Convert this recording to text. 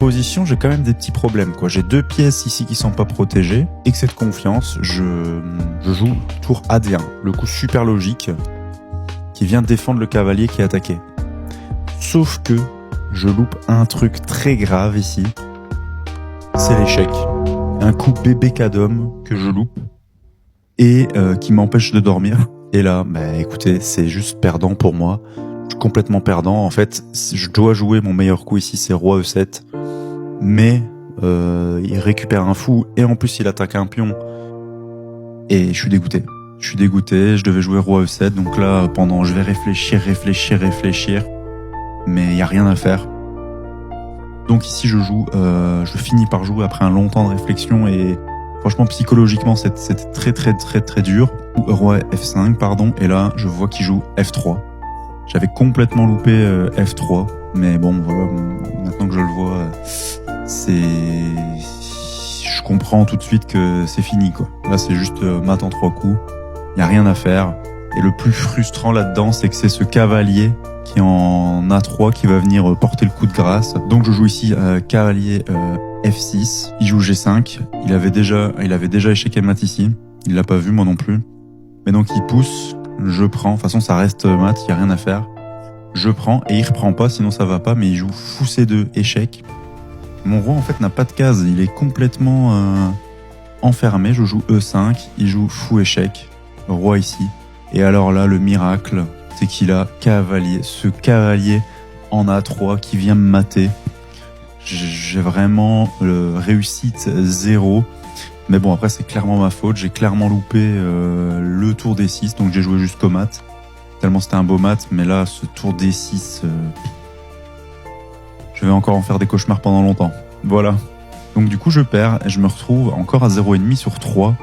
position, j'ai quand même des petits problèmes, quoi. J'ai 2 pièces ici qui sont pas protégées. Excès de confiance, je joue tour AD1. Le coup super logique qui vient défendre le cavalier qui est attaqué. Sauf que je loupe un truc très grave ici. C'est l'échec. Un coup bébé cadom que je loupe et qui m'empêche de dormir. Et là, écoutez, c'est juste perdant pour moi. Je suis complètement perdant. En fait, je dois jouer mon meilleur coup ici, c'est roi E7. Mais il récupère un fou et en plus il attaque un pion. Et je suis dégoûté. Je devais jouer roi E7. Donc là, je vais réfléchir. Mais il n'y a rien à faire. Donc ici, je finis par jouer après un long temps de réflexion et franchement, psychologiquement, c'était très dur. Roi F5, pardon. Et là, je vois qu'il joue F3. J'avais complètement loupé F3. Mais bon, voilà, maintenant que je le vois, je comprends tout de suite que c'est fini, quoi. Là, c'est juste mat en 3 coups. Il n'y a rien à faire. Et le plus frustrant là-dedans, c'est que c'est ce cavalier qui est en A3 qui va venir porter le coup de grâce. Donc je joue ici cavalier F6. Il joue G5. Il avait déjà échequé mat ici. Il l'a pas vu, moi non plus. Mais donc il pousse. Je prends. De toute façon, ça reste mat. Il n'y a rien à faire. Je prends et il reprend pas, sinon ça va pas. Mais il joue fou C2, échec. Mon roi en fait n'a pas de case. Il est complètement enfermé. Je joue E5. Il joue fou échec. Roi ici. Et alors là, le miracle, c'est qu'il a ce cavalier en A3 qui vient me mater. J'ai vraiment réussite 0. Mais bon, après, c'est clairement ma faute. J'ai clairement loupé le tour D6, donc j'ai joué jusqu'au mat. Tellement c'était un beau mat, mais là, ce tour D6, je vais encore en faire des cauchemars pendant longtemps. Voilà. Donc du coup, je perds et je me retrouve encore à 0,5 sur 3.